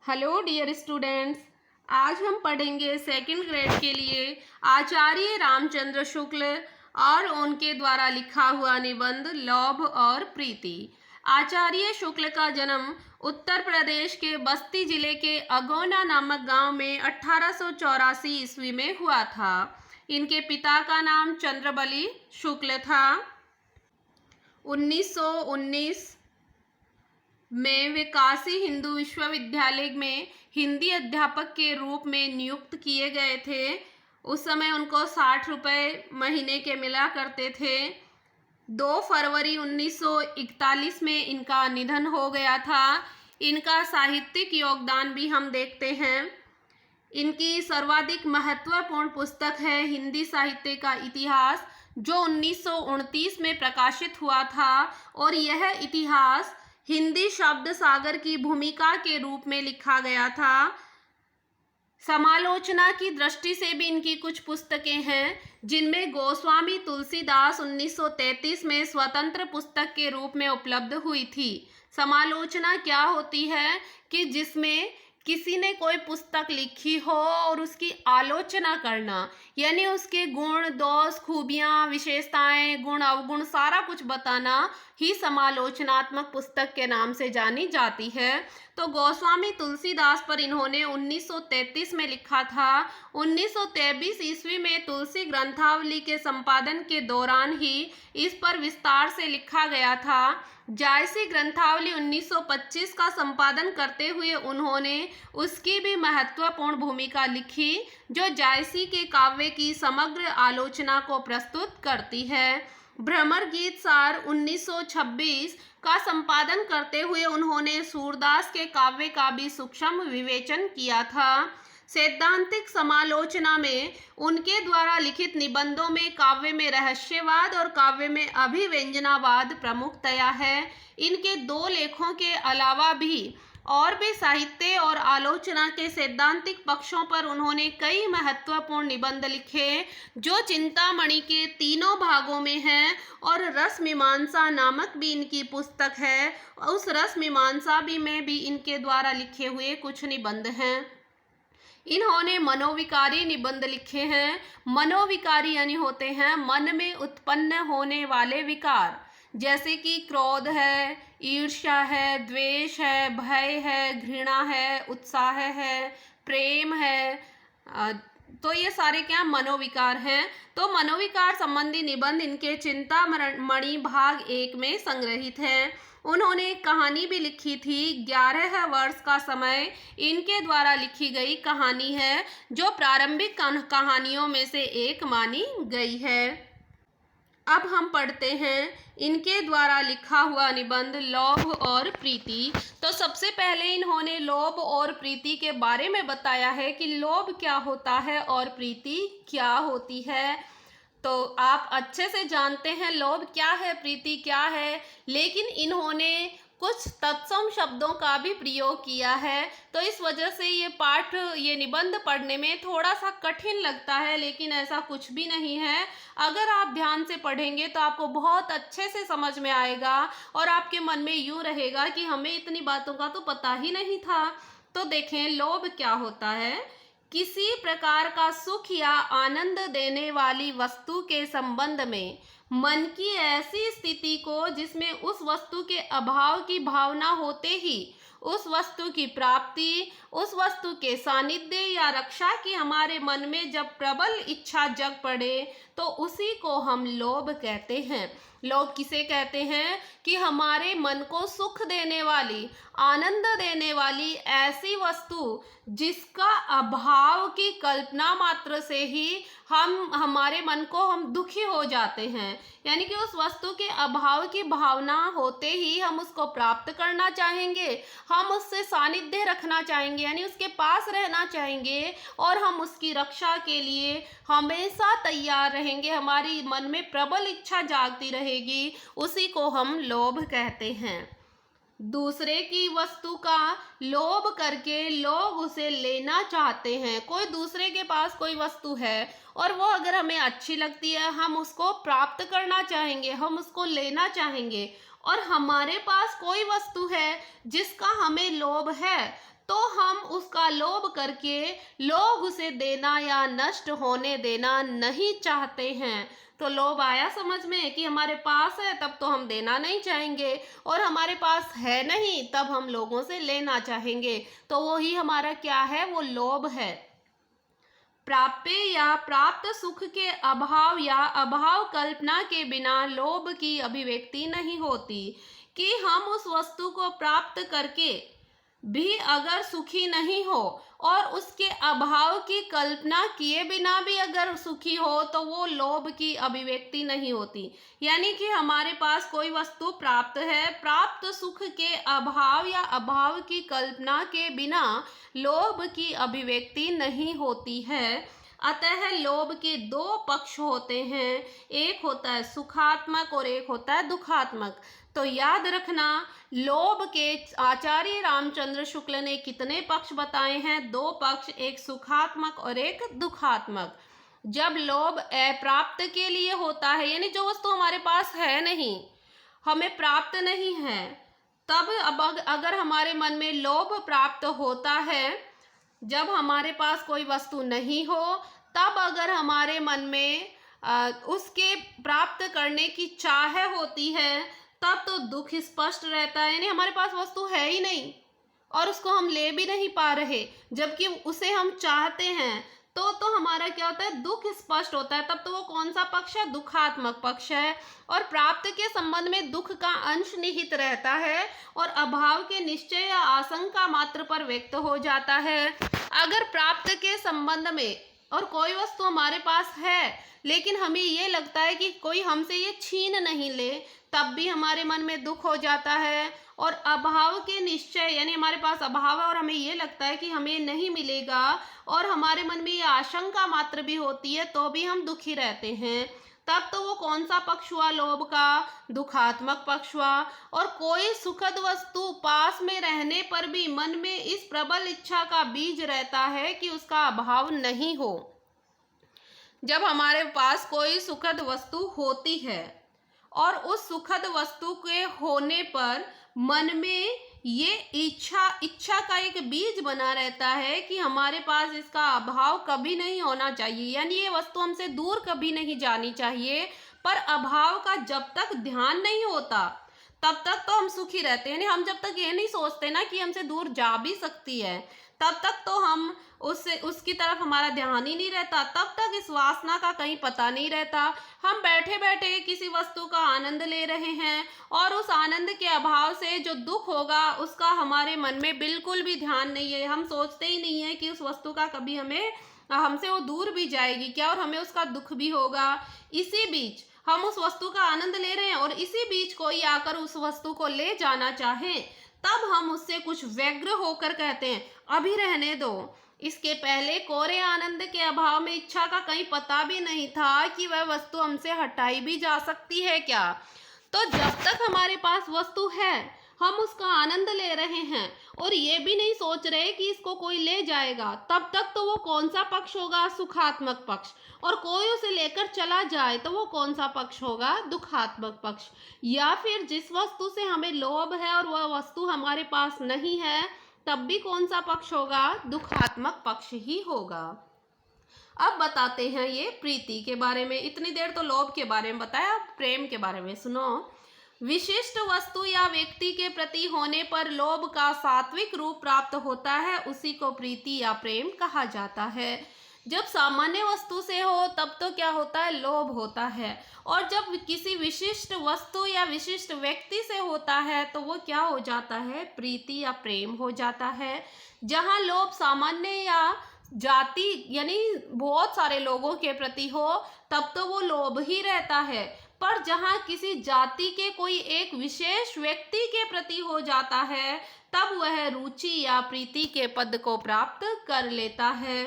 Hello dear students. आज हम पढ़ेंगे सेकंड ग्रेड के लिए आचार्य रामचंद्र शुक्ल और उनके द्वारा लिखा हुआ निबंध लोभ और प्रीति। आचार्य शुक्ल का जन्म उत्तर प्रदेश के बस्ती जिले के अगौना नामक गांव में 1884 ईस्वी में हुआ था। इनके पिता का नाम चंद्रबली शुक्ल था। 1919 में वे काशी हिंदू विश्वविद्यालय में हिंदी अध्यापक के रूप में नियुक्त किए गए थे। उस समय उनको 60 रुपये महीने के मिला करते थे। 2 फरवरी 1941 में इनका निधन हो गया था। इनका साहित्यिक योगदान भी हम देखते हैं। इनकी सर्वाधिक महत्वपूर्ण पुस्तक है हिंदी साहित्य का इतिहास, जो 1929 में प्रकाशित हुआ था और यह इतिहास हिंदी शब्द सागर की भूमिका के रूप में लिखा गया था। समालोचना की दृष्टि से भी इनकी कुछ पुस्तकें हैं, जिनमें गोस्वामी तुलसीदास 1933 में स्वतंत्र पुस्तक के रूप में उपलब्ध हुई थी। समालोचना क्या होती है कि जिसमें किसी ने कोई पुस्तक लिखी हो और उसकी आलोचना करना, यानी उसके गुण दोष खूबियां विशेषताएं गुण अवगुण सारा कुछ बताना ही समालोचनात्मक पुस्तक के नाम से जानी जाती है। तो गोस्वामी तुलसीदास पर इन्होंने 1933 में लिखा था। 1923 ईस्वी में तुलसी ग्रंथावली के संपादन के दौरान ही इस पर विस्तार से लिखा गया था। जायसी ग्रंथावली 1925 का संपादन करते हुए उन्होंने उसकी भी महत्वपूर्ण भूमिका लिखी, जो जायसी के काव्य की समग्र आलोचना को प्रस्तुत करती है। भ्रमर गीत सार 1926 का संपादन करते हुए उन्होंने सूरदास के काव्य का भी सूक्ष्म विवेचन किया था। सैद्धांतिक समालोचना में उनके द्वारा लिखित निबंधों में काव्य में रहस्यवाद और काव्य में अभिव्यंजनावाद प्रमुखतया है। इनके 2 लेखों के अलावा भी और भी साहित्य और आलोचना के सैद्धांतिक पक्षों पर उन्होंने कई महत्वपूर्ण निबंध लिखे, जो चिंतामणि के 3 भागों में हैं, और रस मीमांसा नामक भी इनकी पुस्तक है। उस रस मीमांसा में भी इनके द्वारा लिखे हुए कुछ निबंध हैं। इन्होंने मनोविकारी निबंध लिखे हैं। मनोविकारी यानी होते हैं मन में उत्पन्न होने वाले विकार, जैसे कि क्रोध है, ईर्ष्या है, द्वेष है, भय है, घृणा है, उत्साह है, प्रेम है। तो ये सारे क्या मनोविकार हैं। तो मनोविकार संबंधी निबंध इनके चिंतामणि भाग 1 में संग्रहित है। उन्होंने एक कहानी भी लिखी थी। 11 वर्ष का समय इनके द्वारा लिखी गई कहानी है, जो प्रारंभिक कहानियों में से एक मानी गई है। अब हम पढ़ते हैं इनके द्वारा लिखा हुआ निबंध लोभ और प्रीति। तो सबसे पहले इन्होंने लोभ और प्रीति के बारे में बताया है कि लोभ क्या होता है और प्रीति क्या होती है। तो आप अच्छे से जानते हैं लोभ क्या है, प्रीति क्या है, लेकिन इन्होंने कुछ तत्सम शब्दों का भी प्रयोग किया है। तो इस वजह से ये निबंध पढ़ने में थोड़ा सा कठिन लगता है, लेकिन ऐसा कुछ भी नहीं है। अगर आप ध्यान से पढ़ेंगे तो आपको बहुत अच्छे से समझ में आएगा और आपके मन में यूँ रहेगा कि हमें इतनी बातों का तो पता ही नहीं था। तो देखें, लोभ क्या होता है। किसी प्रकार का सुख या आनंद देने वाली वस्तु के संबंध में मन की ऐसी स्थिति को जिसमें उस वस्तु के अभाव की भावना होते ही उस वस्तु की प्राप्ति, उस वस्तु के सानिध्य या रक्षा की हमारे मन में जब प्रबल इच्छा जग पड़े, तो उसी को हम लोभ कहते हैं। लोभ किसे कहते हैं कि हमारे मन को सुख देने वाली, आनंद देने वाली ऐसी वस्तु जिसका अभाव की कल्पना मात्र से ही हमारे मन को हम दुखी हो जाते हैं, यानी कि उस वस्तु के अभाव की भावना होते ही हम उसको प्राप्त करना चाहेंगे, हम उससे सानिध्य रखना चाहेंगे, यानी उसके पास रहना चाहेंगे, और हम उसकी रक्षा के लिए हमेशा तैयार रहेंगे। हमारी मन में प्रबल इच्छा जागती रहेगी, उसी को हम लोभ कहते हैं। दूसरे की वस्तु का लोभ करके लोग उसे लेना चाहते हैं। कोई दूसरे के पास कोई वस्तु है और वो अगर हमें अच्छी लगती है, हम उसको प्राप्त करना चाहेंगे, हम उसको लेना चाहेंगे। और हमारे पास कोई वस्तु है जिसका हमें लोभ है, तो हम उसका लोभ करके लोग उसे देना या नष्ट होने देना नहीं चाहते हैं। तो लोभ आया समझ में कि हमारे पास है तब तो हम देना नहीं चाहेंगे, और हमारे पास है नहीं तब हम लोगों से लेना चाहेंगे। तो वही हमारा क्या है, वो लोभ है। प्राप्य या प्राप्त सुख के अभाव या अभाव कल्पना के बिना लोभ की अभिव्यक्ति नहीं होती। कि हम उस वस्तु को प्राप्त करके भी अगर सुखी नहीं हो और उसके अभाव की कल्पना किए बिना भी अगर सुखी हो तो वो लोभ की अभिव्यक्ति नहीं होती। यानी कि हमारे पास कोई वस्तु प्राप्त है, प्राप्त सुख के अभाव या अभाव की कल्पना के बिना लोभ की अभिव्यक्ति नहीं होती है। अतः लोभ के दो पक्ष होते हैं, एक होता है सुखात्मक और एक होता है दुखात्मक। तो याद रखना, लोभ के आचार्य रामचंद्र शुक्ल ने कितने पक्ष बताए हैं, दो पक्ष, एक सुखात्मक और एक दुखात्मक। जब लोभ अप्राप्त के लिए होता है, यानी जो वस्तु हमारे पास है नहीं, हमें प्राप्त नहीं है, तब अब अगर हमारे मन में लोभ प्राप्त होता है, जब हमारे पास कोई वस्तु नहीं हो तब अगर हमारे मन में उसके प्राप्त करने की चाह होती है, तब तो दुख स्पष्ट रहता है। यानी हमारे पास वस्तु है ही नहीं और उसको हम ले भी नहीं पा रहे, जबकि उसे हम चाहते हैं, तो हमारा क्या होता है, दुख स्पष्ट होता है। तब तो वो कौन सा पक्ष है, दुखात्मक पक्ष है। और प्राप्त के संबंध में दुख का अंश निहित रहता है और अभाव के निश्चय या आशंका मात्र पर व्यक्त हो जाता है। अगर प्राप्त के संबंध में और कोई वस्तु हमारे पास है लेकिन हमें ये लगता है कि कोई हमसे ये छीन नहीं ले, तब भी हमारे मन में दुख हो जाता है। और अभाव के निश्चय, यानी हमारे पास अभाव है और हमें ये लगता है कि हमें नहीं मिलेगा और हमारे मन में ये आशंका मात्र भी होती है, तो भी हम दुखी रहते हैं। तब तो वो कौन सा पक्ष हुआ लोभ का, दुखात्मक पक्ष हुआ। और कोई सुखद वस्तु पास में रहने पर भी मन में इस प्रबल इच्छा का बीज रहता है कि उसका अभाव नहीं हो। जब हमारे पास कोई सुखद वस्तु होती है और उस सुखद वस्तु के होने पर मन में ये इच्छा का एक बीज बना रहता है कि हमारे पास इसका अभाव कभी नहीं होना चाहिए, यानी ये वस्तु हमसे दूर कभी नहीं जानी चाहिए। पर अभाव का जब तक ध्यान नहीं होता तब तक तो हम सुखी रहते हैं। हम जब तक ये नहीं सोचते ना कि हमसे दूर जा भी सकती है, तब तक तो हम उसकी तरफ हमारा ध्यान ही नहीं रहता, तब तक इस वासना का कहीं पता नहीं रहता। हम बैठे बैठे किसी वस्तु का आनंद ले रहे हैं और उस आनंद के अभाव से जो दुख होगा उसका हमारे मन में बिल्कुल भी ध्यान नहीं है। हम सोचते ही नहीं है कि उस वस्तु का कभी हमसे वो दूर भी जाएगी क्या और हमें उसका दुख भी होगा। इसी बीच हम उस वस्तु का आनंद ले रहे हैं और इसी बीच कोई आकर उस वस्तु को ले जाना चाहे, तब हम उससे कुछ व्यग्र होकर कहते हैं अभी रहने दो। इसके पहले कोरे आनंद के अभाव में इच्छा का कहीं पता भी नहीं था कि वह वस्तु हमसे हटाई भी जा सकती है क्या। तो जब तक हमारे पास वस्तु है, हम उसका आनंद ले रहे हैं और ये भी नहीं सोच रहे कि इसको कोई ले जाएगा, तब तक तो वो कौन सा पक्ष होगा, सुखात्मक पक्ष। और कोई उसे लेकर चला जाए तो वो कौन सा पक्ष होगा, दुखात्मक पक्ष। या फिर जिस वस्तु से हमें लोभ है और वह वस्तु हमारे पास नहीं है, तब भी कौन सा पक्ष होगा, दुखात्मक पक्ष ही होगा। अब बताते हैं ये प्रीति के बारे में। इतनी देर तो लोभ के बारे में बताया, अब प्रेम के बारे में सुनो। विशिष्ट वस्तु या व्यक्ति के प्रति होने पर लोभ का सात्विक रूप प्राप्त होता है, उसी को प्रीति या प्रेम कहा जाता है। जब सामान्य वस्तु से हो तब तो क्या होता है, लोभ होता है। और जब किसी विशिष्ट वस्तु या विशिष्ट व्यक्ति से होता है तो वो क्या हो जाता है, प्रीति या प्रेम हो जाता है। जहाँ लोभ सामान्य या जाति यानी बहुत सारे लोगों के प्रति हो तब तो वो लोभ ही रहता है, पर जहाँ किसी जाति के कोई एक विशेष व्यक्ति के प्रति हो जाता है तब वह रुचि या प्रीति के पद को प्राप्त कर लेता है।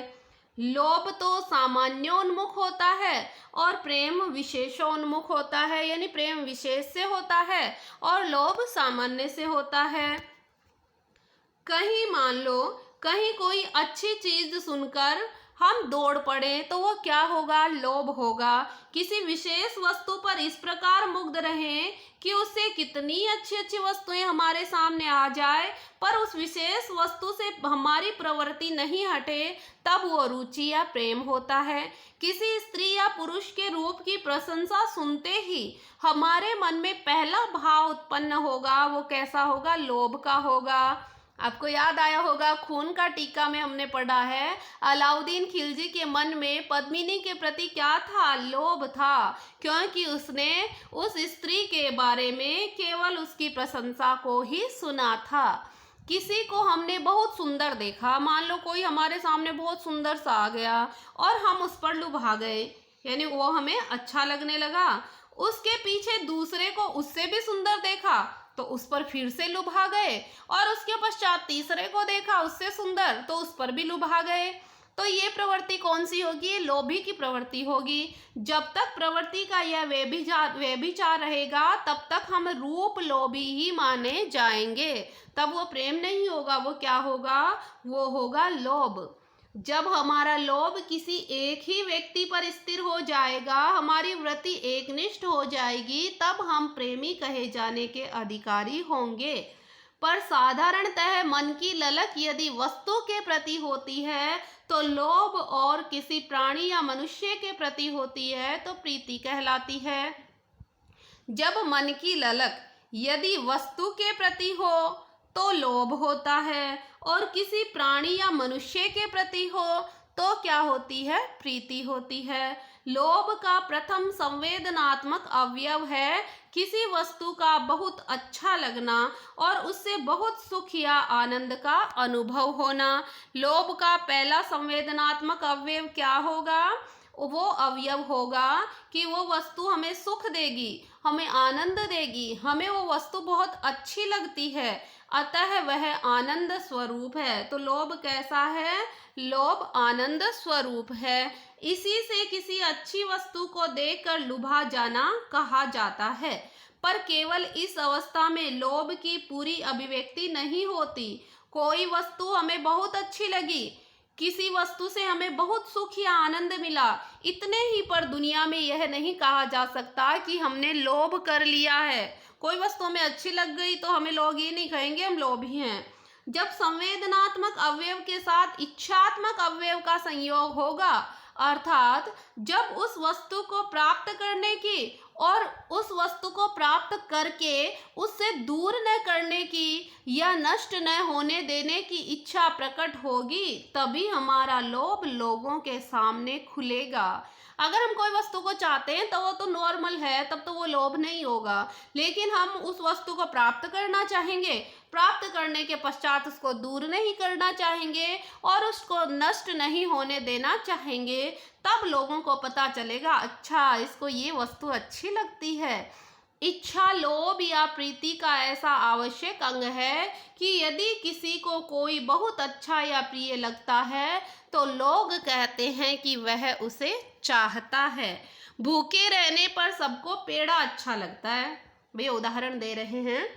लोभ तो सामान्योन्मुख होता है और प्रेम विशेषोन्मुख होता है, यानी प्रेम विशेष से होता है और लोभ सामान्य से होता है। कहीं मान लो कहीं कोई अच्छी चीज सुनकर हम दौड़ पड़े तो वो क्या होगा, लोभ होगा। किसी विशेष वस्तु पर इस प्रकार मुग्ध रहें कि उससे कितनी अच्छी अच्छी वस्तुएं हमारे सामने आ जाए, पर उस विशेष वस्तु से हमारी प्रवृत्ति नहीं हटे, तब वो रुचि या प्रेम होता है। किसी स्त्री या पुरुष के रूप की प्रशंसा सुनते ही हमारे मन में पहला भाव उत्पन्न होगा, वो कैसा होगा, लोभ का होगा। आपको याद आया होगा, खून का टीका में हमने पढ़ा है, अलाउद्दीन खिलजी के मन में पद्मिनी के प्रति क्या था, लोभ था, क्योंकि उसने उस स्त्री के बारे में केवल उसकी प्रशंसा को ही सुना था। किसी को हमने बहुत सुंदर देखा, मान लो कोई हमारे सामने बहुत सुंदर सा आ गया और हम उस पर लुभा गए, यानी वो हमें अच्छा लगने लगा। उसके पीछे दूसरे को उससे भी सुंदर देखा तो उस पर फिर से लुभा गए, और उसके पश्चात तीसरे को देखा उससे सुंदर तो उस पर भी लुभा गए। तो ये प्रवृत्ति कौन सी होगी, ये लोभी की प्रवृत्ति होगी। जब तक प्रवृत्ति का यह व्यभिचार रहेगा तब तक हम रूप लोभी ही माने जाएंगे, तब वो प्रेम नहीं होगा, वो क्या होगा, वो होगा लोभ। जब हमारा लोभ किसी एक ही व्यक्ति पर स्थिर हो जाएगा, हमारी वृत्ति एकनिष्ठ हो जाएगी, तब हम प्रेमी कहे जाने के अधिकारी होंगे। पर साधारणतः मन की ललक यदि वस्तु के प्रति होती है तो लोभ, और किसी प्राणी या मनुष्य के प्रति होती है तो प्रीति कहलाती है। जब मन की ललक यदि वस्तु के प्रति हो तो लोभ होता है, और किसी प्राणी या मनुष्य के प्रति हो तो क्या होती है, प्रीति होती है। लोभ का प्रथम संवेदनात्मक अवयव है किसी वस्तु का बहुत अच्छा लगना और उससे बहुत सुख या आनंद का अनुभव होना। लोभ का पहला संवेदनात्मक अवयव क्या होगा, वो अवयव होगा कि वो वस्तु हमें सुख देगी, हमें आनंद देगी, हमें वो वस्तु बहुत अच्छी लगती है, अतः वह आनंद स्वरूप है। तो लोभ कैसा है, लोभ आनंद स्वरूप है। इसी से किसी अच्छी वस्तु को देखकर लुभा जाना कहा जाता है। पर केवल इस अवस्था में लोभ की पूरी अभिव्यक्ति नहीं होती। कोई वस्तु हमें बहुत अच्छी लगी, किसी वस्तु से हमें बहुत सुख या आनंद मिला, इतने ही पर दुनिया में यह नहीं कहा जा सकता कि हमने लोभ कर लिया है। कोई वस्तु हमें अच्छी लग गई तो हमें लोग ये नहीं कहेंगे हम लोभी हैं। जब संवेदनात्मक अवयव के साथ इच्छात्मक अवयव का संयोग होगा, अर्थात जब उस वस्तु को प्राप्त करने की और उस वस्तु को प्राप्त करके उससे दूर न करने की या नष्ट न होने देने की इच्छा प्रकट होगी, तभी हमारा लोभ लोगों के सामने खुलेगा। अगर हम कोई वस्तु को चाहते हैं तो वो तो नॉर्मल है, तब तो वो लोभ नहीं होगा। लेकिन हम उस वस्तु को प्राप्त करना चाहेंगे, प्राप्त करने के पश्चात उसको दूर नहीं करना चाहेंगे और उसको नष्ट नहीं होने देना चाहेंगे, तब लोगों को पता चलेगा अच्छा इसको ये वस्तु अच्छी लगती है। इच्छा लोभ या प्रीति का ऐसा आवश्यक अंग है कि यदि किसी को कोई बहुत अच्छा या प्रिय लगता है तो लोग कहते हैं कि वह उसे चाहता है। भूखे रहने पर सबको पेड़ा अच्छा लगता है। भैया उदाहरण दे रहे हैं,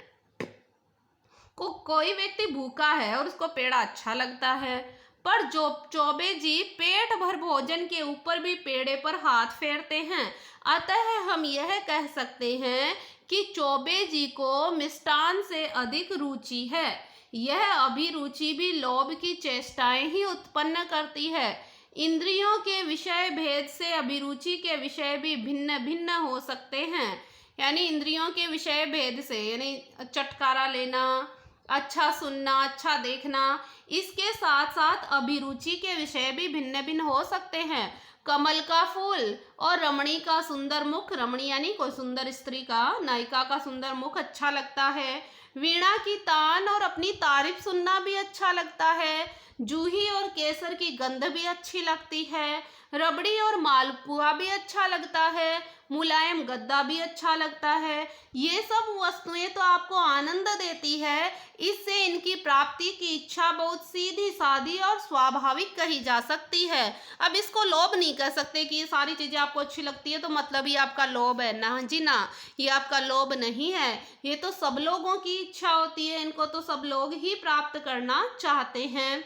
कोई व्यक्ति भूखा है और उसको पेड़ा अच्छा लगता है, पर जो चौबे जी पेट भर भोजन के ऊपर भी पेड़े पर हाथ फेरते हैं, अतः हम यह कह सकते हैं कि चौबे जी को मिष्टान से अधिक रुचि है। यह अभिरुचि भी लोभ की चेष्टाएं ही उत्पन्न करती है। इंद्रियों के विषय भेद से अभिरुचि के विषय भी भिन्न भिन्न हो सकते हैं। यानी इंद्रियों के विषय भेद से, यानी चटकारा लेना, अच्छा सुनना, अच्छा देखना, इसके साथ साथ अभिरुचि के विषय भी भिन्न भिन्न हो सकते हैं। कमल का फूल और रमणी का सुंदर मुख, रमणी यानी कोई सुंदर स्त्री का, नायिका का सुंदर मुख अच्छा लगता है। वीणा की तान और अपनी तारीफ सुनना भी अच्छा लगता है। जूही और केसर की गंध भी अच्छी लगती है। रबड़ी और मालपुआ भी अच्छा लगता है। मुलायम गद्दा भी अच्छा लगता है। ये सब वस्तुएं तो आपको आनंद देती है, इससे इनकी प्राप्ति की इच्छा बहुत सीधी सादी और स्वाभाविक कही जा सकती है। अब इसको लोभ नहीं कह सकते कि ये सारी चीज़ें आपको अच्छी लगती है तो मतलब ये आपका लोभ है, ना जी ना, ये आपका लोभ नहीं है। ये तो सब लोगों की इच्छा होती है, इनको तो सब लोग ही प्राप्त करना चाहते हैं।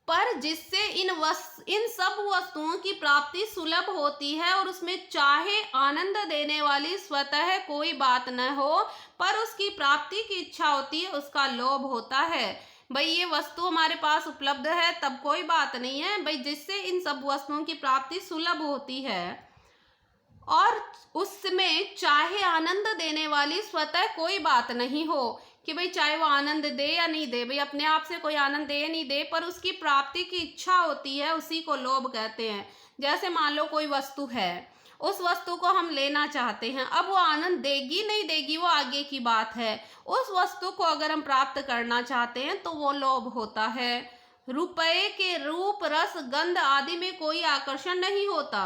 पर जिससे इन सब वस्तुओं की प्राप्ति सुलभ होती है और उसमें चाहे आनंद देने वाली स्वतः कोई बात न हो, पर उसकी प्राप्ति की इच्छा होती है, उसका लोभ होता है। भाई ये वस्तु हमारे पास उपलब्ध है तब कोई बात नहीं है, भाई जिससे इन सब वस्तुओं की प्राप्ति सुलभ होती है और उसमें चाहे आनंद देने वाली स्वतः कोई बात नहीं हो कि भाई चाहे वो आनंद दे या नहीं दे, भाई अपने आप से कोई आनंद दे नहीं दे, पर उसकी प्राप्ति की इच्छा होती है, उसी को लोभ कहते हैं। जैसे मान लो कोई वस्तु है, उस वस्तु को हम लेना चाहते हैं, अब वो आनंद देगी नहीं देगी वो आगे की बात है। उस वस्तु को अगर हम प्राप्त करना चाहते हैं तो वो लोभ होता है। रुपए के रूप, रस, गंध आदि में कोई आकर्षण नहीं होता।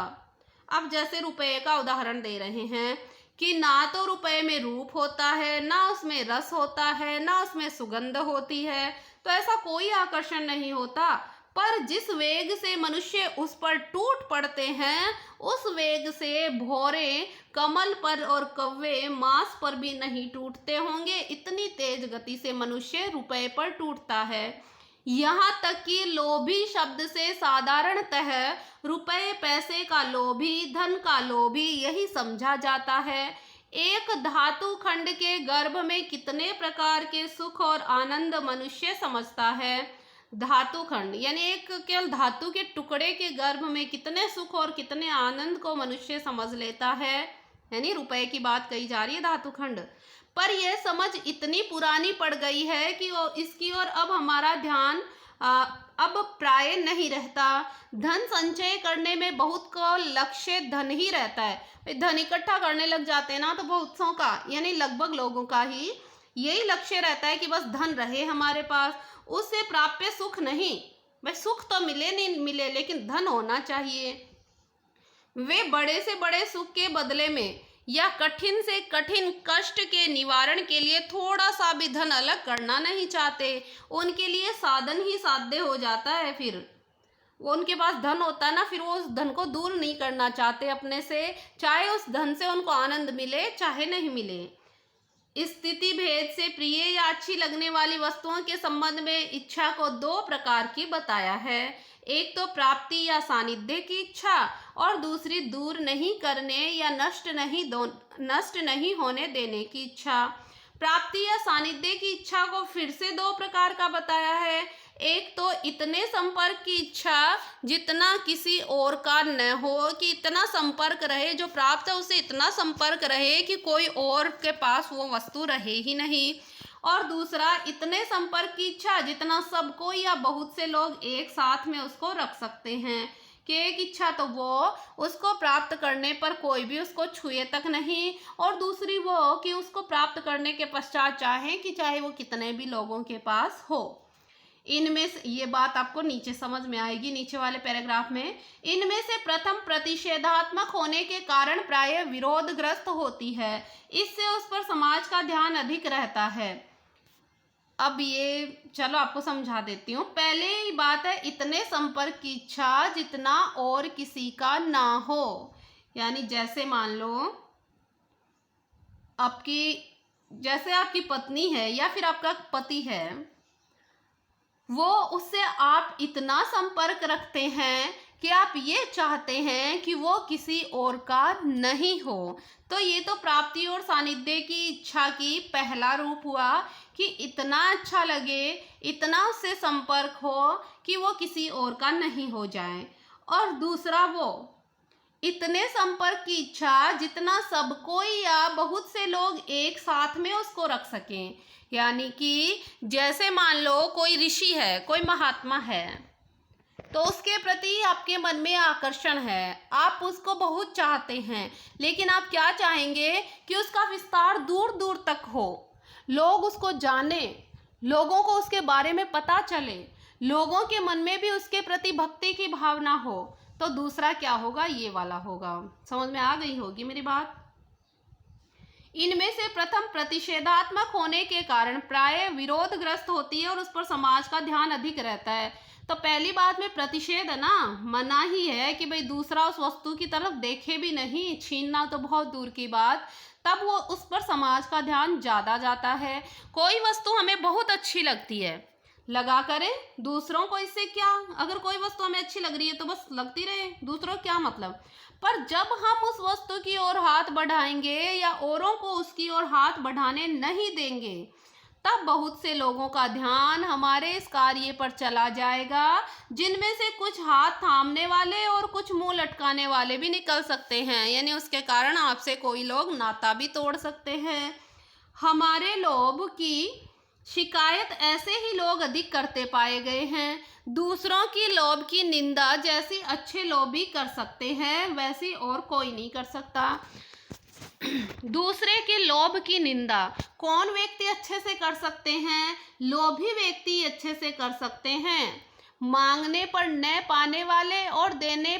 अब जैसे रुपए का उदाहरण दे रहे हैं कि ना तो रुपए में रूप होता है, ना उसमें रस होता है, ना उसमें सुगंध होती है, तो ऐसा कोई आकर्षण नहीं होता। पर जिस वेग से मनुष्य उस पर टूट पड़ते हैं, उस वेग से भौरे कमल पर और कौवे मांस पर भी नहीं टूटते होंगे, इतनी तेज गति से मनुष्य रुपए पर टूटता है। यहाँ तक कि लोभी शब्द से साधारणतः रुपए पैसे का लोभी, धन का लोभी यही समझा जाता है। एक धातु खंड के गर्भ में कितने प्रकार के सुख और आनंद मनुष्य समझता है। धातु खंड यानी एक केवल धातु के टुकड़े के गर्भ में कितने सुख और कितने आनंद को मनुष्य समझ लेता है, यानी रुपए की बात कही जा रही है धातु खंड। पर यह समझ इतनी पुरानी पड़ गई है कि इसकी ओर अब हमारा ध्यान अब प्राय नहीं रहता। धन संचय करने में बहुत को लक्ष्य धन ही रहता है। धन इकट्ठा करने लग जाते हैं ना तो बहुतों का यानी लगभग लोगों का ही यही लक्ष्य रहता है कि बस धन रहे हमारे पास, उससे प्राप्य सुख नहीं। भाई सुख तो मिले नहीं मिले लेकिन धन होना चाहिए। वे बड़े से बड़े सुख के बदले में या कठिन से कठिन कष्ट के निवारण के लिए थोड़ा सा भी धन अलग करना नहीं चाहते। उनके लिए साधन ही साध्य हो जाता है। फिर वो उनके पास धन होता है ना, फिर वो उस धन को दूर नहीं करना चाहते अपने से, चाहे उस धन से उनको आनंद मिले चाहे नहीं मिले। स्थिति भेद से प्रिय या अच्छी लगने वाली वस्तुओं के संबंध में इच्छा को दो प्रकार की बताया है। एक तो प्राप्ति या सानिध्य की इच्छा और दूसरी दूर नहीं करने या नष्ट नहीं होने देने की इच्छा। प्राप्ति या सानिध्य की इच्छा को फिर से दो प्रकार का बताया है। एक तो इतने संपर्क की इच्छा जितना किसी और का न हो, कि इतना संपर्क रहे, जो प्राप्त है उसे इतना संपर्क रहे कि कोई और के पास वो वस्तु रहे ही नहीं। और दूसरा इतने संपर्क की इच्छा जितना सबको या बहुत से लोग एक साथ में उसको रख सकते हैं। कि एक इच्छा तो वो उसको प्राप्त करने पर कोई भी उसको छुए तक नहीं, और दूसरी वो कि उसको प्राप्त करने के पश्चात चाहे वो कितने भी लोगों के पास हो। इनमें से ये बात आपको नीचे समझ में आएगी, नीचे वाले पैराग्राफ में। इनमें से प्रथम प्रतिषेधात्मक होने के कारण प्राय विरोधग्रस्त होती है, इससे उस पर समाज का ध्यान अधिक रहता है। अब ये चलो आपको समझा देती हूँ। पहले ही बात है इतने संपर्क की इच्छा जितना और किसी का ना हो। यानी जैसे मान लो जैसे आपकी पत्नी है या फिर आपका पति है, वो उससे आप इतना संपर्क रखते हैं कि आप ये चाहते हैं कि वो किसी और का नहीं हो। तो ये तो प्राप्ति और सानिध्य की इच्छा की पहला रूप हुआ कि इतना अच्छा लगे, इतना उससे संपर्क हो कि वो किसी और का नहीं हो जाए। और दूसरा वो इतने संपर्क की इच्छा जितना सब कोई या बहुत से लोग एक साथ में उसको रख सकें। यानी कि जैसे मान लो कोई ऋषि है, कोई महात्मा है, तो उसके प्रति आपके मन में आकर्षण है, आप उसको बहुत चाहते हैं, लेकिन आप क्या चाहेंगे कि उसका विस्तार दूर दूर तक हो, लोग उसको जाने, लोगों को उसके बारे में पता चले, लोगों के मन में भी उसके प्रति भक्ति की भावना हो। तो दूसरा क्या होगा, ये वाला होगा। समझ में आ गई होगी मेरी बात। इनमें से प्रथम प्रतिषेधात्मक होने के कारण प्राय विरोधग्रस्त होती है और उस पर समाज का ध्यान अधिक रहता है। तो पहली बात में प्रतिषेध है ना, मना ही है कि भाई दूसरा उस वस्तु की तरफ देखे भी नहीं, छीनना तो बहुत दूर की बात, तब वो उस पर समाज का ध्यान ज़्यादा जाता है। कोई वस्तु हमें बहुत अच्छी लगती है लगा करें। दूसरों को इससे क्या, अगर कोई वस्तु हमें अच्छी लग रही है तो बस लगती रहे, दूसरों को क्या मतलब। पर जब हम उस वस्तु की ओर हाथ बढ़ाएंगे या औरों को उसकी ओर हाथ बढ़ाने नहीं देंगे, तब बहुत से लोगों का ध्यान हमारे इस कार्य पर चला जाएगा, जिनमें से कुछ हाथ थामने वाले और कुछ मुंह लटकाने वाले भी निकल सकते हैं। यानी उसके कारण आपसे कोई लोग नाता भी तोड़ सकते हैं। हमारे लोभ की शिकायत ऐसे ही लोग अधिक करते पाए गए हैं। दूसरों की लोभ की निंदा जैसी अच्छे लोग भी कर सकते हैं, वैसी और कोई नहीं कर सकता। दूसरे के लोभ की निंदा कौन व्यक्ति अच्छे से कर सकते हैं? लोभी व्यक्ति अच्छे से कर सकते हैं। मांगने पर न पाने वाले और देने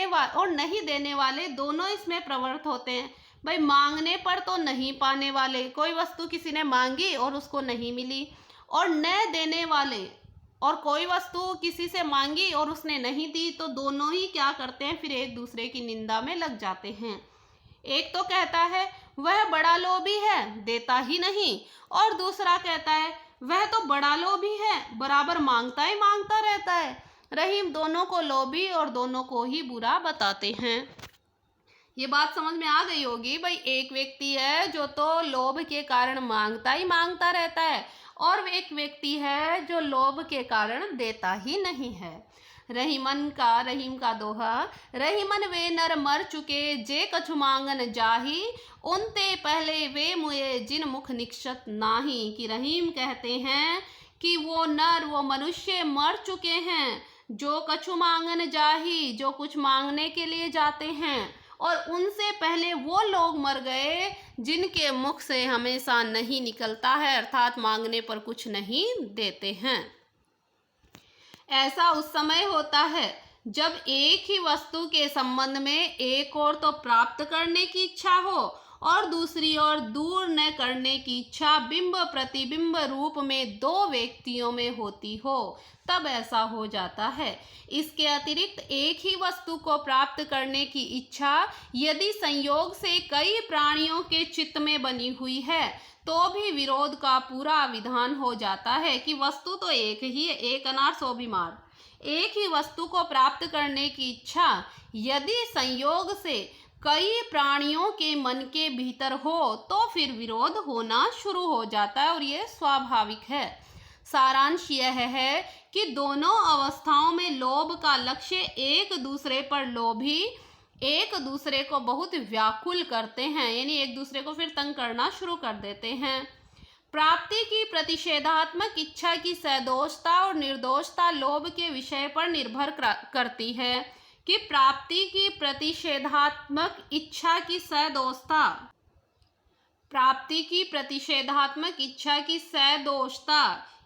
पर और नहीं देने वाले दोनों इसमें प्रवृत्त होते हैं। भाई मांगने पर तो नहीं पाने वाले, कोई वस्तु किसी ने मांगी और उसको नहीं मिली, और न देने वाले, और कोई वस्तु किसी से मांगी और उसने नहीं दी, तो दोनों ही क्या करते हैं, फिर एक दूसरे की निंदा में लग जाते हैं। एक तो कहता है वह बड़ा लोभी है, देता ही नहीं, और दूसरा कहता है वह तो बड़ा लोभी है, बराबर मांगता ही मांगता रहता है। रहीम दोनों को लोभी और दोनों को ही बुरा बताते हैं। ये बात समझ में आ गई होगी। भाई एक व्यक्ति है जो तो लोभ के कारण मांगता ही मांगता रहता है, और एक व्यक्ति है जो लोभ के कारण देता ही नहीं है। रहीम का दोहा, रहीमन वे नर मर चुके जे कछु मांगन जाही, उनते पहले वे मुए जिन मुख निक्षत नाही। कि रहीम कहते हैं कि वो नर, वो मनुष्य मर चुके हैं जो कछु मांगन जाही, जो कुछ मांगने के लिए जाते हैं, और उनसे पहले वो लोग मर गए जिनके मुख से हमेशा नहीं निकलता है, अर्थात मांगने पर कुछ नहीं देते हैं। ऐसा उस समय होता है जब एक ही वस्तु के संबंध में एक और तो प्राप्त करने की इच्छा हो और दूसरी ओर दूर न करने की इच्छा बिंब प्रतिबिंब रूप में दो व्यक्तियों में होती हो, तब ऐसा हो जाता है। इसके अतिरिक्त एक ही वस्तु को प्राप्त करने की इच्छा यदि संयोग से कई प्राणियों के चित्त में बनी हुई है, तो भी विरोध का पूरा विधान हो जाता है कि वस्तु तो एक ही है, एक अनार सौ बीमार। एक ही वस्तु को प्राप्त करने की इच्छा यदि संयोग से कई प्राणियों के मन के भीतर हो, तो फिर विरोध होना शुरू हो जाता है, और ये स्वाभाविक है। सारांश यह है कि दोनों अवस्थाओं में लोभ का लक्ष्य एक दूसरे पर लोभी, एक दूसरे को बहुत व्याकुल करते हैं, यानी एक दूसरे को फिर तंग करना शुरू कर देते हैं। प्राप्ति की प्रतिषेधात्मक इच्छा की सदोषता और निर्दोषता लोभ के विषय पर निर्भर करती है। कि प्राप्ति की प्रतिषेधात्मक इच्छा की सदोषता, प्राप्ति की प्रतिषेधात्मक इच्छा की सदोषता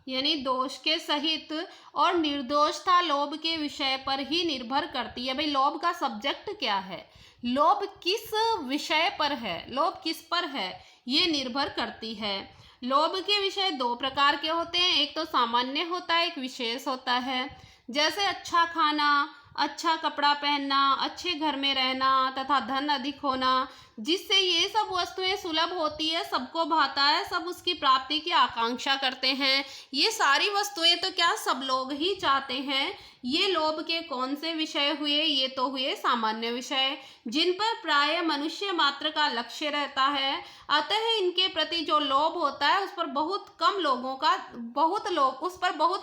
यानी दोष के सहित, और निर्दोषता लोभ के विषय पर ही निर्भर करती है। भाई लोभ का सब्जेक्ट क्या है, लोभ किस विषय पर है, लोभ किस पर है, ये निर्भर करती है। लोभ के विषय दो प्रकार के होते हैं, एक तो सामान्य होता है, एक विशेष होता है। जैसे अच्छा खाना, अच्छा कपड़ा पहनना, अच्छे घर में रहना तथा धन अधिक होना, जिससे ये सब वस्तुएं सुलभ होती है, सबको भाता है, सब उसकी प्राप्ति की आकांक्षा करते हैं। ये सारी वस्तुएं तो क्या सब लोग ही चाहते हैं। ये लोभ के कौन से विषय हुए, ये तो हुए सामान्य विषय, जिन पर प्राय मनुष्य मात्र का लक्ष्य रहता है। अतः इनके प्रति जो लोभ होता है उस पर बहुत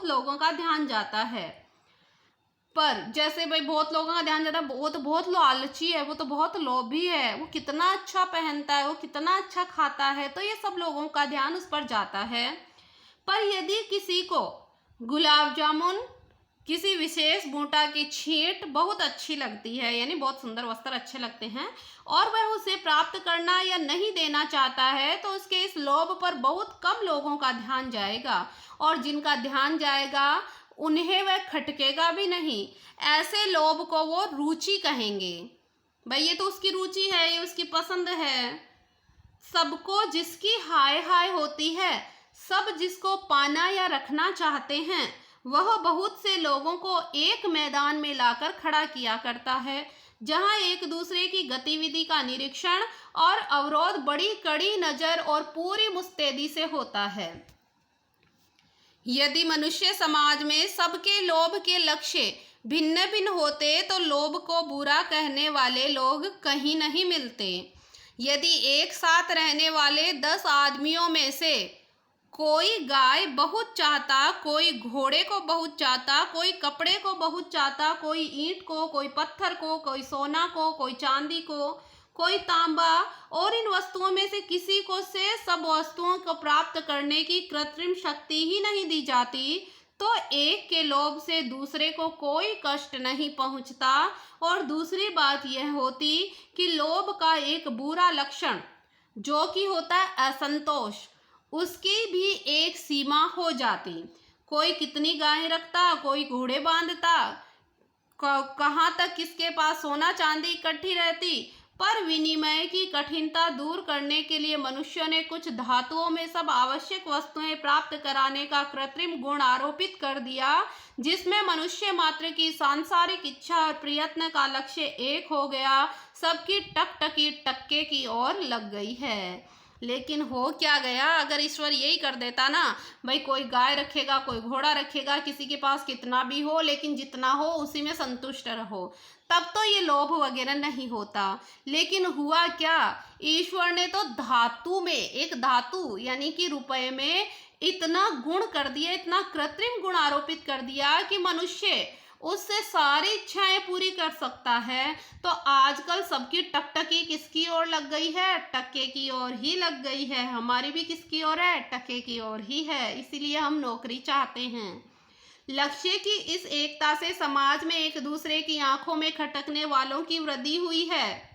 लोगों का ध्यान जाता है। पर जैसे भाई बहुत लोगों का ध्यान जाता है, वो तो बहुत लालची है, वो तो बहुत लोभी है, वो कितना अच्छा पहनता है, वो कितना अच्छा खाता है, तो ये सब लोगों का ध्यान उस पर जाता है। पर यदि किसी को गुलाब जामुन, किसी विशेष बूटा की छींट बहुत अच्छी लगती है, यानी बहुत सुंदर वस्त्र अच्छे लगते हैं, और वह उसे प्राप्त करना या नहीं देना चाहता है, तो उसके इस लोभ पर बहुत कम लोगों का ध्यान जाएगा, और जिनका ध्यान जाएगा उन्हें वह खटकेगा भी नहीं। ऐसे लोभ को वो रुचि कहेंगे। भाई ये तो उसकी रुचि है, ये उसकी पसंद है। सबको जिसकी हाय हाय होती है, सब जिसको पाना या रखना चाहते हैं, वह बहुत से लोगों को एक मैदान में लाकर खड़ा किया करता है, जहां एक दूसरे की गतिविधि का निरीक्षण और अवरोध बड़ी कड़ी नजर और पूरी मुस्तैदी से होता है। यदि मनुष्य समाज में सबके लोभ के लक्ष्य भिन्न भिन्न होते तो लोभ को बुरा कहने वाले लोग कहीं नहीं मिलते। यदि एक साथ रहने वाले 10 आदमियों में से कोई गाय बहुत चाहता, कोई घोड़े को बहुत चाहता, कोई कपड़े को बहुत चाहता, कोई ईंट को, कोई पत्थर को, कोई सोना को, कोई चांदी को, कोई तांबा, और इन वस्तुओं में से किसी को से सब वस्तुओं को प्राप्त करने की कृत्रिम शक्ति ही नहीं दी जाती, तो एक के लोभ से दूसरे को कोई कष्ट नहीं पहुंचता। और दूसरी बात यह होती कि लोभ का एक बुरा लक्षण जो कि होता है असंतोष, उसकी भी एक सीमा हो जाती। कोई कितनी गायें रखता, कोई घोड़े बांधता, कहाँ तक किसके पास सोना चांदी इकट्ठी रहती, पर विनिमय की कठिनता दूर करने के लिए मनुष्यों ने कुछ धातुओं में सब आवश्यक वस्तुएं प्राप्त कराने का कृत्रिम गुण आरोपित कर दिया, जिसमें मनुष्य मात्र की सांसारिक इच्छा और प्रयत्न का लक्ष्य एक हो गया, सबकी टकटकी टक्के की ओर लग गई है। लेकिन हो क्या गया, अगर ईश्वर यही कर देता ना, भाई कोई गाय रखेगा, कोई घोड़ा रखेगा, किसी के पास कितना भी हो, लेकिन जितना हो उसी में संतुष्ट रहो, तब तो ये लोभ वगैरह नहीं होता। लेकिन हुआ क्या, ईश्वर ने तो धातु में, एक धातु यानी कि रुपए में इतना गुण कर दिया, इतना कृत्रिम गुण आरोपित कर दिया कि मनुष्य उससे सारी इच्छाएं पूरी कर सकता है। तो आजकल सबकी टकटकी किसकी ओर लग गई है, टक्के की ओर ही लग गई है। हमारी भी किसकी ओर है, टक्के की ओर ही है। इसीलिए हम नौकरी चाहते हैं। लक्ष्य की इस एकता से समाज में एक दूसरे की आंखों में खटकने वालों की वृद्धि हुई है।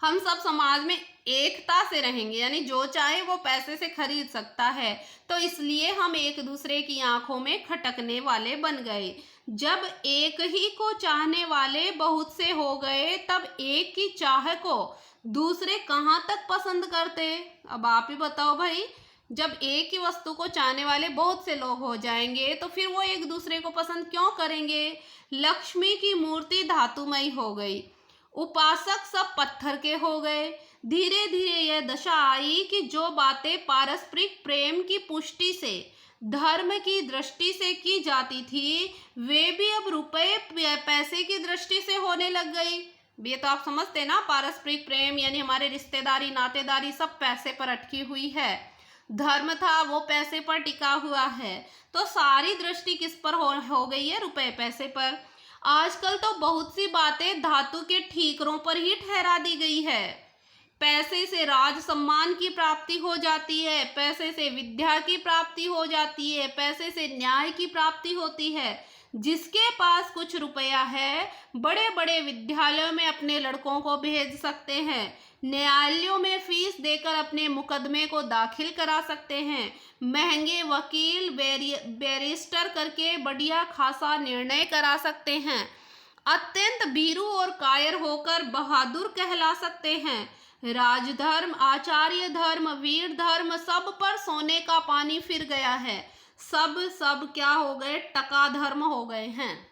हम सब समाज में एकता से रहेंगे, यानी जो चाहे वो पैसे से खरीद सकता है, तो इसलिए हम एक दूसरे की आंखों में खटकने वाले बन गए। जब एक ही को चाहने वाले बहुत से हो गए, तब एक की चाह को दूसरे कहाँ तक पसंद करते। अब आप ही बताओ भाई, जब एक ही वस्तु को चाहने वाले बहुत से लोग हो जाएंगे तो फिर वो एक दूसरे को पसंद क्यों करेंगे। लक्ष्मी की मूर्ति धातुमयी हो गई, उपासक सब पत्थर के हो गए। धीरे धीरे यह दशा आई कि जो बातें पारस्परिक प्रेम की पुष्टि से, धर्म की दृष्टि से की जाती थी, वे भी अब रुपए पैसे की दृष्टि से होने लग गई। ये तो आप समझते ना, पारस्परिक प्रेम यानी हमारे रिश्तेदारी नातेदारी सब पैसे पर अटकी हुई है। धर्म था वो पैसे पर टिका हुआ है, तो सारी दृष्टि किस पर हो गई है, रुपए पैसे पर। आजकल तो बहुत सी बातें धातु के ठीकरों पर ही ठहरा दी गई है। पैसे से राज सम्मान की प्राप्ति हो जाती है, पैसे से विद्या की प्राप्ति हो जाती है, पैसे से न्याय की प्राप्ति होती है। जिसके पास कुछ रुपया है, बड़े बड़े विद्यालयों में अपने लड़कों को भेज सकते हैं, न्यायालयों में फीस देकर अपने मुकदमे को दाखिल करा सकते हैं, महंगे वकील बैरिस्टर करके बढ़िया खासा निर्णय करा सकते हैं, अत्यंत भीरू और कायर होकर बहादुर कहला सकते हैं। राजधर्म, आचार्य धर्म, वीर धर्म सब पर सोने का पानी फिर गया है। सब क्या हो गए, टका धर्म हो गए हैं।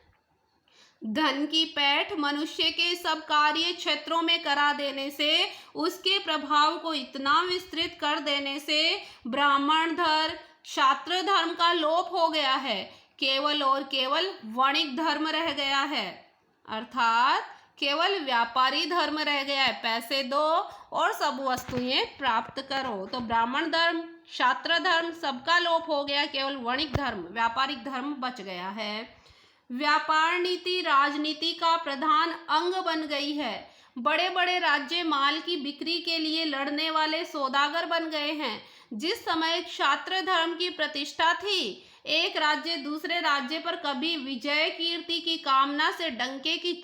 धन की पैठ मनुष्य के सब कार्य क्षेत्रों में करा देने से, उसके प्रभाव को इतना विस्तृत कर देने से ब्राह्मण धर्म, क्षात्र धर्म का लोप हो गया है। केवल और केवल वणिक धर्म रह गया है, अर्थात केवल व्यापारी धर्म रह गया है। पैसे दो और सब वस्तुएं प्राप्त करो। तो ब्राह्मण धर्म, क्षात्र धर्म सबका लोप हो गया, केवल वणिक धर्म, व्यापारिक धर्म बच गया है। व्यापार नीति राजनीति का प्रधान अंग बन गई है। बड़े बड़े राज्य माल की बिक्री के लिए लड़ने वाले सौदागर बन गए हैं। जिस समय क्षात्र धर्म की प्रतिष्ठा थी, एक राज्य दूसरे राज्य पर कभी विजय कीर्ति की कामना से डंके की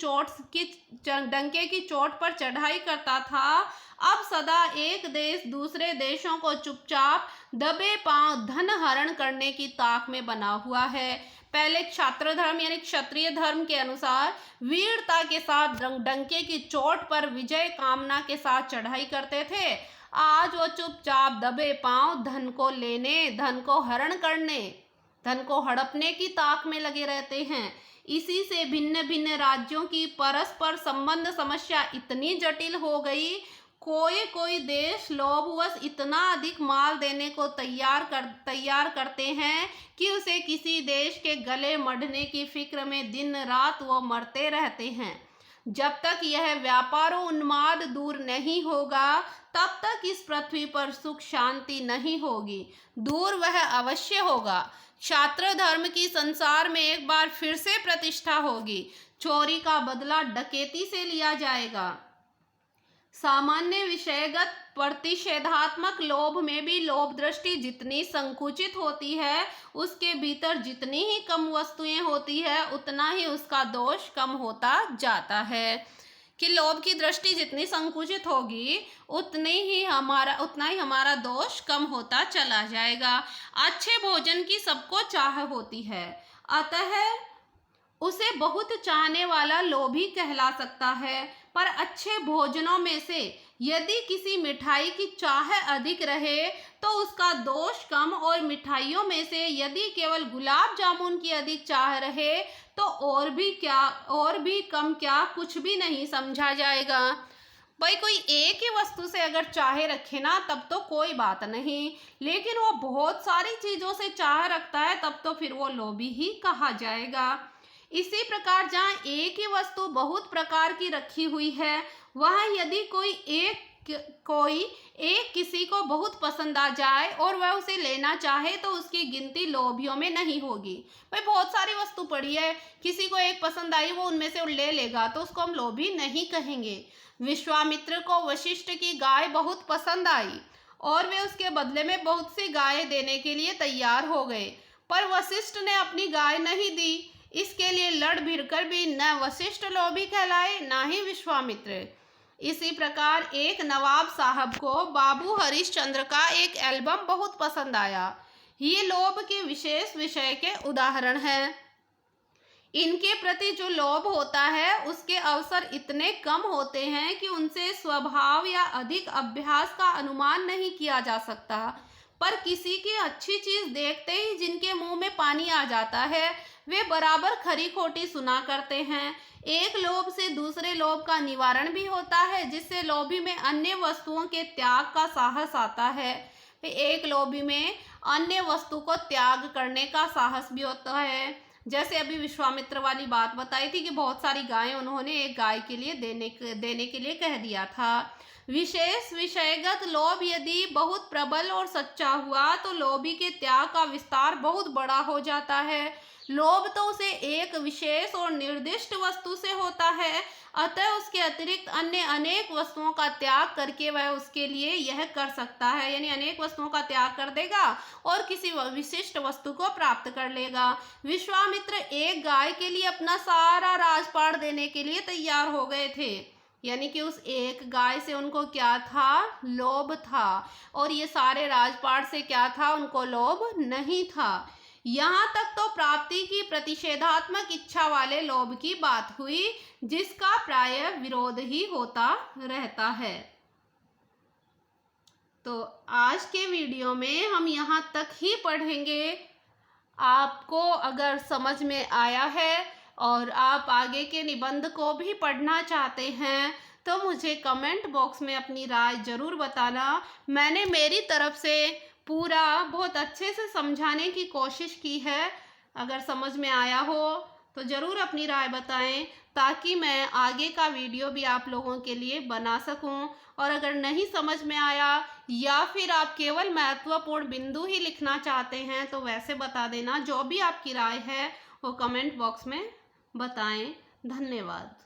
चोट पर चढ़ाई करता था, अब सदा एक देश दूसरे देशों को चुपचाप दबे पांव धन हरण करने की ताक में बना हुआ है। पहले क्षात्र धर्म यानी क्षत्रिय धर्म के अनुसार वीरता के साथ डंके की चोट पर विजय कामना के साथ चढ़ाई करते थे। आज वो चुपचाप दबे पांव धन को लेने, धन को हरण करने, धन को हड़पने की ताक में लगे रहते हैं। इसी से भिन्न भिन्न राज्यों की परस्पर संबंध समस्या इतनी जटिल हो गई, कोई कोई देश लोभवश इतना अधिक माल देने को तैयार करते हैं कि उसे किसी देश के गले मढ़ने की फिक्र में दिन रात वो मरते रहते हैं। जब तक यह व्यापार उन्माद दूर नहीं होगा, तब तक इस पृथ्वी पर सुख शांति नहीं होगी। दूर वह अवश्य होगा। क्षात्र धर्म की संसार में एक बार फिर से प्रतिष्ठा होगी। चोरी का बदला डकैती से लिया जाएगा। सामान्य विषयगत प्रतिषेधात्मक लोभ में भी लोभ दृष्टि जितनी संकुचित होती है, उसके भीतर जितनी ही कम वस्तुएं होती है, उतना ही उसका दोष कम होता जाता है। कि लोभ की दृष्टि जितनी संकुचित होगी, उतना ही हमारा दोष कम होता चला जाएगा। अच्छे भोजन की सबको चाह होती है, अतः उसे बहुत चाहने वाला लोभी कहला सकता है। पर अच्छे भोजनों में से यदि किसी मिठाई की चाह अधिक रहे तो उसका दोष कम, और मिठाइयों में से यदि केवल गुलाब जामुन की अधिक चाह रहे तो और भी कम क्या, कुछ भी नहीं समझा जाएगा। भाई कोई एक ही वस्तु से अगर चाहे रखे ना, तब तो कोई बात नहीं, लेकिन वो बहुत सारी चीजों से चाह रखता है, तब तो फिर वो लोभी ही कहा जाएगा। इसी प्रकार जहाँ एक ही वस्तु बहुत प्रकार की रखी हुई है, वह यदि कोई एक किसी को बहुत पसंद आ जाए और वह उसे लेना चाहे, तो उसकी गिनती लोभियों में नहीं होगी। भाई बहुत सारी वस्तु पड़ी है, किसी को एक पसंद आई, वो उनमें से ले लेगा, तो उसको हम लोभी नहीं कहेंगे। विश्वामित्र को वशिष्ठ की गाय बहुत पसंद आई और वे उसके बदले में बहुत सी गायें देने के लिए तैयार हो गए, पर वशिष्ठ ने अपनी गाय नहीं दी। इसके लिए लड़ भिड़ कर भी न वशिष्ठ लोभी कहलाए, न ही विश्वामित्र। इसी प्रकार एक नवाब साहब को बाबू हरिश्चंद्र का एक एल्बम बहुत पसंद आया। ये लोभ के विशेष विषय के उदाहरण हैं। इनके प्रति जो लोभ होता है, उसके अवसर इतने कम होते हैं कि उनसे स्वभाव या अधिक अभ्यास का अनुमान नहीं किया जा सकता। पर किसी की अच्छी चीज देखते ही जिनके मुंह में पानी आ जाता है, वे बराबर खरी खोटी सुना करते हैं। एक लोभ से दूसरे लोभ का निवारण भी होता है, जिससे लोभी में अन्य वस्तुओं के त्याग का साहस आता है। एक लोभी में अन्य वस्तु को त्याग करने का साहस भी होता है। जैसे अभी विश्वामित्र वाली बात बताई थी कि बहुत सारी गायें उन्होंने एक गाय के लिए देने के लिए कह दिया था। विशेष विषयगत लोभ यदि बहुत प्रबल और सच्चा हुआ, तो लोभी के त्याग का विस्तार बहुत बड़ा हो जाता है। लोभ तो उसे एक विशेष और निर्दिष्ट वस्तु से होता है, अतः उसके अतिरिक्त अन्य अनेक वस्तुओं का त्याग करके वह उसके लिए यह कर सकता है, यानी अनेक वस्तुओं का त्याग कर देगा और किसी विशिष्ट वस्तु को प्राप्त कर लेगा। विश्वामित्र एक गाय के लिए अपना सारा राजपाट देने के लिए तैयार हो गए थे, यानी कि उस एक गाय से उनको क्या था, लोभ था, और ये सारे राजपाट से क्या था, उनको लोभ नहीं था। यहाँ तक तो प्राप्ति की प्रतिषेधात्मक इच्छा वाले लोभ की बात हुई, जिसका प्रायः विरोध ही होता रहता है। तो आज के वीडियो में हम यहाँ तक ही पढ़ेंगे। आपको अगर समझ में आया है और आप आगे के निबंध को भी पढ़ना चाहते हैं, तो मुझे कमेंट बॉक्स में अपनी राय ज़रूर बताना। मैंने मेरी तरफ से पूरा बहुत अच्छे से समझाने की कोशिश की है। अगर समझ में आया हो तो ज़रूर अपनी राय बताएं, ताकि मैं आगे का वीडियो भी आप लोगों के लिए बना सकूं। और अगर नहीं समझ में आया या फिर आप केवल महत्वपूर्ण बिंदु ही लिखना चाहते हैं, तो वैसे बता देना। जो भी आपकी राय है वो कमेंट बॉक्स में बताएं। धन्यवाद।